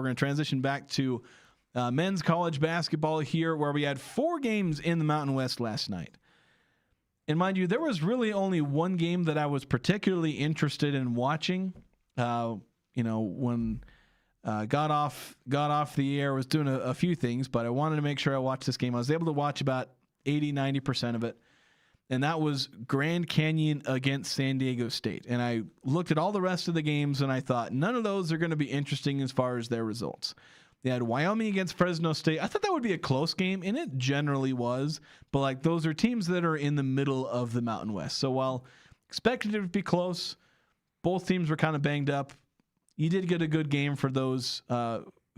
We're going to transition back to men's college basketball here, where we had 4 games in the Mountain West last night. And mind you, there was really only one game that I was particularly interested in watching. When got off the air, was doing a few things, but I wanted to make sure I watched this game. I was able to watch about 80-90% of it. And that was Grand Canyon against San Diego State. And I looked at all the rest of the games, and I thought none of those are going to be interesting as far as their results. They had Wyoming against Fresno State. I thought that would be a close game, and it generally was. But those are teams that are in the middle of the Mountain West. So while expected it to be close, both teams were kind of banged up. You did get a good game for those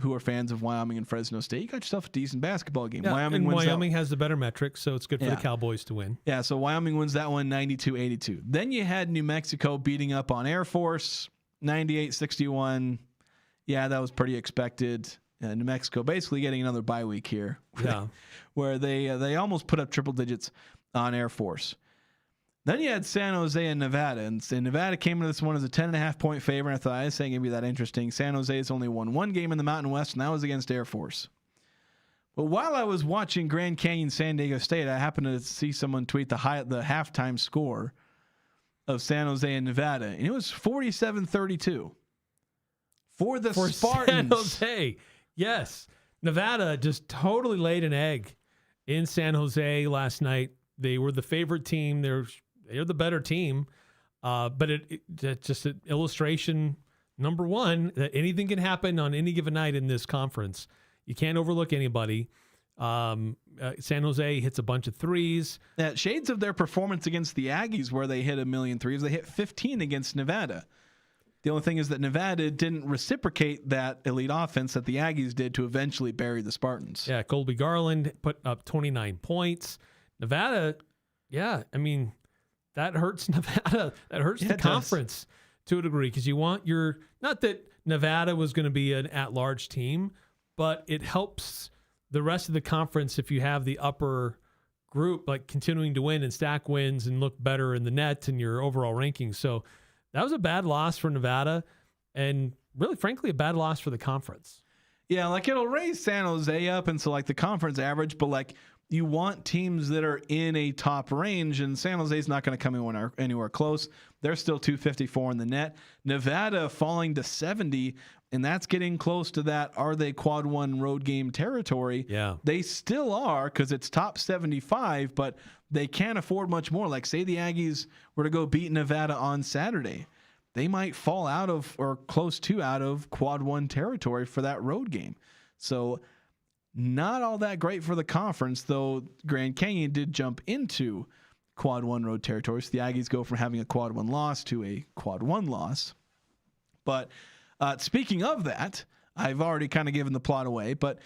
who are fans of Wyoming and Fresno State. You got yourself a decent basketball game. Yeah, Wyoming has the better metrics, so it's good for the Cowboys to win. Yeah, so Wyoming wins that one 92-82. Then you had New Mexico beating up on Air Force 98-61. Yeah, that was pretty expected. New Mexico basically getting another bye week here. Where they almost put up triple digits on Air Force. Then you had San Jose and Nevada. And Nevada came into this one as a 10.5-point favorite. I thought, this ain't going to be that interesting. San Jose has only won 1 game in the Mountain West, and that was against Air Force. But while I was watching Grand Canyon San Diego State, I happened to see someone tweet the halftime score of San Jose and Nevada, and it was 47-32 for Spartans. San Jose. Yes. Nevada just totally laid an egg in San Jose last night. They were the favorite team. They're the better team. But it's just an illustration, number one, that anything can happen on any given night in this conference. You can't overlook anybody. San Jose hits a bunch of threes. Shades of their performance against the Aggies, where they hit 1 million threes. They hit 15 against Nevada. The only thing is that Nevada didn't reciprocate that elite offense that the Aggies did to eventually bury the Spartans. Yeah, Colby Garland put up 29 points. Nevada, that hurts Nevada. That hurts the conference to a degree, because you want not that Nevada was going to be an at-large team, but it helps the rest of the conference if you have the upper group continuing to win and stack wins and look better in the net and your overall rankings. So that was a bad loss for Nevada, and really, frankly, a bad loss for the conference. Yeah, it'll raise San Jose up into the conference average, but you want teams that are in a top range, and San Jose's not going to come anywhere close. They're still 254 in the net. Nevada falling to 70, and that's getting close to that are they quad 1 road game territory. Yeah. They still are, because it's top 75, but they can't afford much more. Say the Aggies were to go beat Nevada on Saturday. They might fall out of, or close to out of, quad 1 territory for that road game. So not all that great for the conference, though Grand Canyon did jump into quad 1 road territory. So the Aggies go from having a quad 1 loss to a quad 1 loss. But speaking of that, I've already kind of given the plot away, but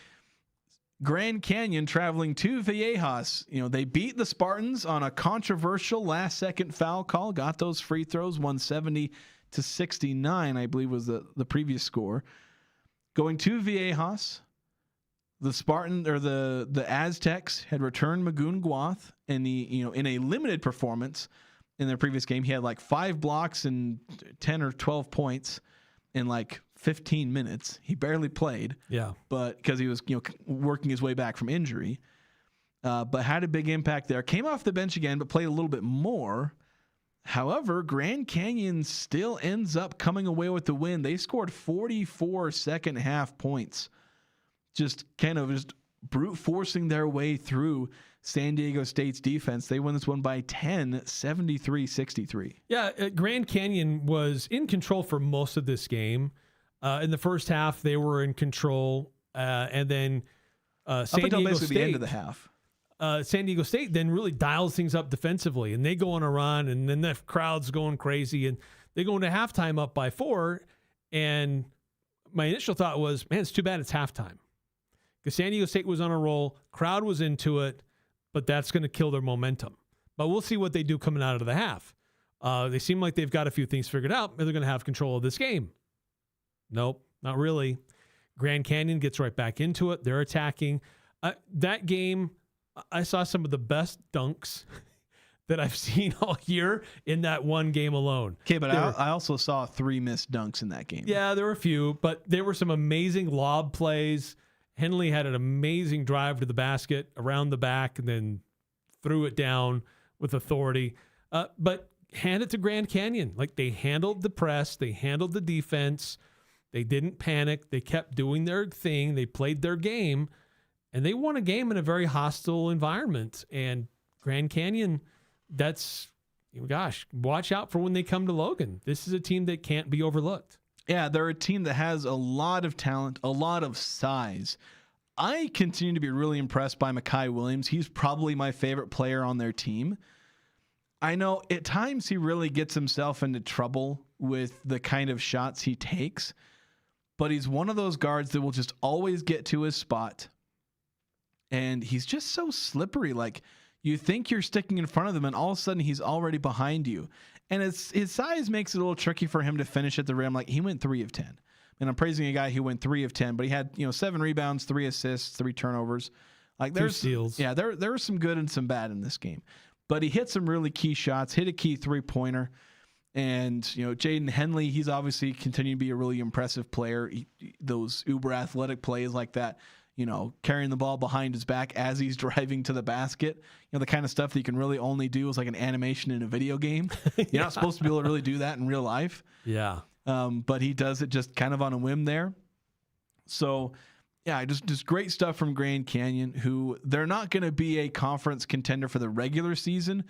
Grand Canyon traveling to Viejas. They beat the Spartans on a controversial last-second foul call, got those free throws, 170-69, I believe was the previous score. Going to Viejas, the Spartan or the Aztecs had returned Magoon Guath in in a limited performance in their previous game. He had 5 blocks and 10 or 12 points in 15 minutes. He barely played. Yeah. But because he was working his way back from injury. But had a big impact there. Came off the bench again, but played a little bit more. However, Grand Canyon still ends up coming away with the win. They scored 44 second half points. Just brute forcing their way through San Diego State's defense. They won this one by 10, 73-63. Yeah, Grand Canyon was in control for most of this game. In the first half, they were in control, and then San Diego State, the end of the half. San Diego State then really dials things up defensively, and they go on a run, and then the crowd's going crazy, and they go into halftime up by 4. And my initial thought was, man, it's too bad it's halftime, because San Diego State was on a roll, crowd was into it, but that's going to kill their momentum. But we'll see what they do coming out of the half. They seem like they've got a few things figured out. They're going to have control of this game. Nope, not really. Grand Canyon gets right back into it. They're attacking. That game, I saw some of the best dunks that I've seen all year in that one game alone. Okay, but I also saw 3 missed dunks in that game. Yeah, there were a few, but there were some amazing lob plays. Henley had an amazing drive to the basket around the back and then threw it down with authority. But hand it to Grand Canyon. Like, they handled the press. They handled the defense. They didn't panic. They kept doing their thing. They played their game, and they won a game in a very hostile environment. And Grand Canyon, watch out for when they come to Logan. This is a team that can't be overlooked. Yeah, they're a team that has a lot of talent, a lot of size. I continue to be really impressed by Mekhi Williams. He's probably my favorite player on their team. I know at times he really gets himself into trouble with the kind of shots he takes, but he's one of those guards that will just always get to his spot. And he's just so slippery. Like, you think you're sticking in front of him, and all of a sudden he's already behind you. And his size makes it a little tricky for him to finish at the rim. Like, he went 3 of 10. And I'm praising a guy who went 3 of 10, but he had 7 rebounds, 3 assists, 3 turnovers. Like, 2 steals. Yeah, there was some good and some bad in this game. But he hit some really key shots, hit a key 3-pointer. And, Jaden Henley, he's obviously continuing to be a really impressive player. Those uber athletic plays like that, carrying the ball behind his back as he's driving to the basket, the kind of stuff that you can really only do as like an animation in a video game. You're not supposed to be able to really do that in real life. Yeah. But he does it just kind of on a whim there. So, yeah, just great stuff from Grand Canyon, who they're not going to be a conference contender for the regular season,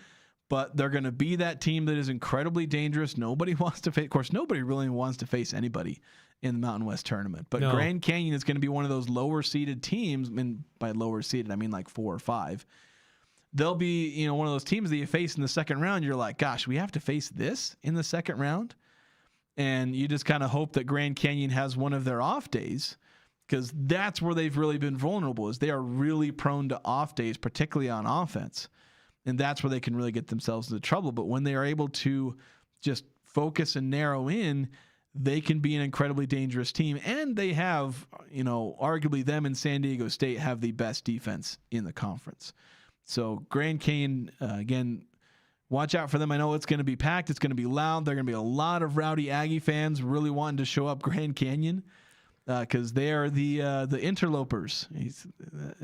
but they're going to be that team that is incredibly dangerous. Nobody wants to face, of course, nobody really wants to face anybody in the Mountain West tournament. But no. Grand Canyon is going to be one of those lower seeded teams. And by lower seeded, I mean like 4 or 5. They'll be, one of those teams that you face in the second round. You're like, gosh, we have to face this in the second round. And you just kind of hope that Grand Canyon has one of their off days, because that's where they've really been vulnerable, is they are really prone to off days, particularly on offense. And that's where they can really get themselves into trouble. But when they are able to just focus and narrow in, they can be an incredibly dangerous team. And they have, arguably them and San Diego State have the best defense in the conference. So Grand Canyon, again, watch out for them. I know it's going to be packed. It's going to be loud. There are going to be a lot of rowdy Aggie fans really wanting to show up Grand Canyon because they are the interlopers.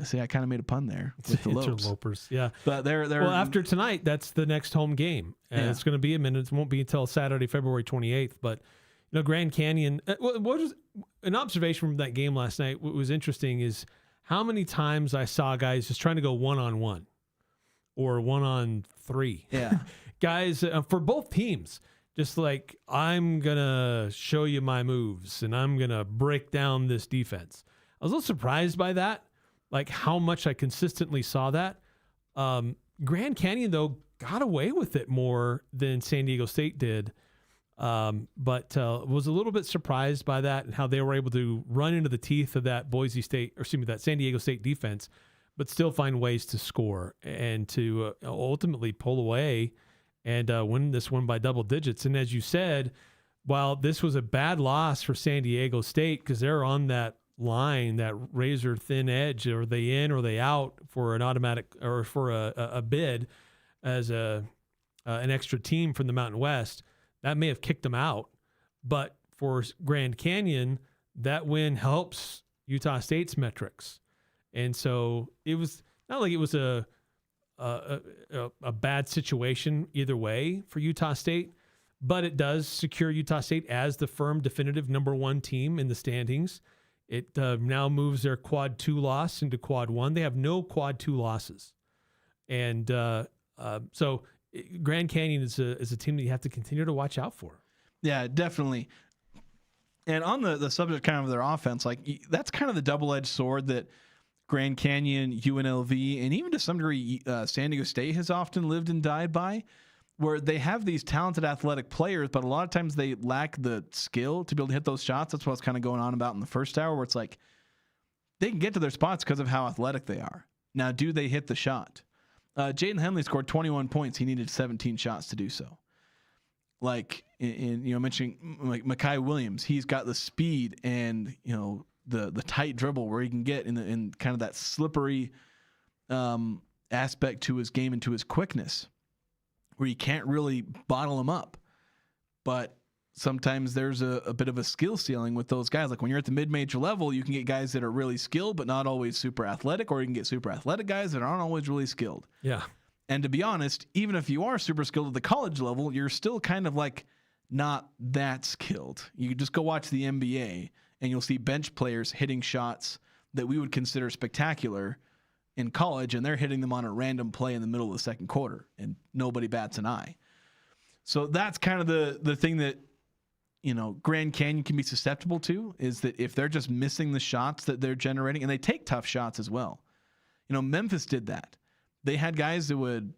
See, I kind of made a pun there with the interlopers. Yeah, but they're well, after tonight, that's the next home game, and it's going to be a minute. It won't be until Saturday, February 28th. But Grand Canyon. What was an observation from that game last night? What was interesting is how many times I saw guys just trying to go 1-on-1 or 1-on-3. Yeah, guys for both teams. Just like, I'm going to show you my moves and I'm going to break down this defense. I was a little surprised by that, like how much I consistently saw that. Grand Canyon, though, got away with it more than San Diego State did, but was a little bit surprised by that and how they were able to run into the teeth of that that San Diego State defense, but still find ways to score and to ultimately pull away and win this one by double digits. And as you said, while this was a bad loss for San Diego State because they're on that line, that razor thin edge, are they in or are they out for an automatic or for a bid as an extra team from the Mountain West, that may have kicked them out. But for Grand Canyon, that win helps Utah State's metrics. And so it was not like it was a bad situation either way for Utah State, but it does secure Utah State as the firm definitive number 1 team in the standings. It now moves their quad 2 loss into quad 1. They have no quad 2 losses. And so Grand Canyon is a team that you have to continue to watch out for. Yeah, definitely. And on the subject kind of their offense, like that's kind of the double-edged sword that Grand Canyon, UNLV, and even to some degree San Diego State has often lived and died by, where they have these talented athletic players, but a lot of times they lack the skill to be able to hit those shots. That's what's kind of going on about in the first hour, where it's like they can get to their spots because of how athletic they are. Now, do they hit the shot? Jaden Henley scored 21 points. He needed 17 shots to do so. Like, mentioning like Mekhi Williams, he's got the speed and, the tight dribble where he can get in kind of that slippery aspect to his game and to his quickness. where you can't really bottle them up. But sometimes there's a bit of a skill ceiling with those guys. Like when you're at the mid-major level, you can get guys that are really skilled but not always super athletic, or you can get super athletic guys that aren't always really skilled. Yeah. And to be honest, even if you are super skilled at the college level, you're still kind of like not that skilled. You can just go watch the NBA and you'll see bench players hitting shots that we would consider spectacular in college, and they're hitting them on a random play in the middle of the second quarter, and nobody bats an eye. So that's kind of the thing that, you know, Grand Canyon can be susceptible to, is that if they're just missing the shots that they're generating, and they take tough shots as well. You know, Memphis did that. They had guys that would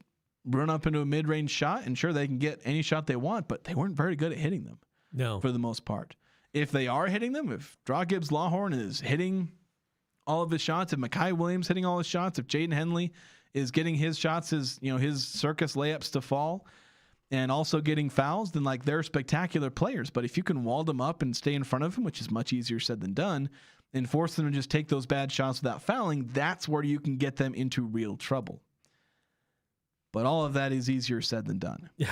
run up into a mid-range shot, and sure, they can get any shot they want, but they weren't very good at hitting them. No. For the most part. If they are hitting them, if Draw Gibbs Lawhorn is hitting all of his shots, if Mekhi Williams hitting all his shots, if Jaden Henley is getting his shots, his circus layups to fall, and also getting fouls, then like they're spectacular players. But if you can wall them up and stay in front of them, which is much easier said than done, and force them to just take those bad shots without fouling, that's where you can get them into real trouble. But all of that is easier said than done. Yeah.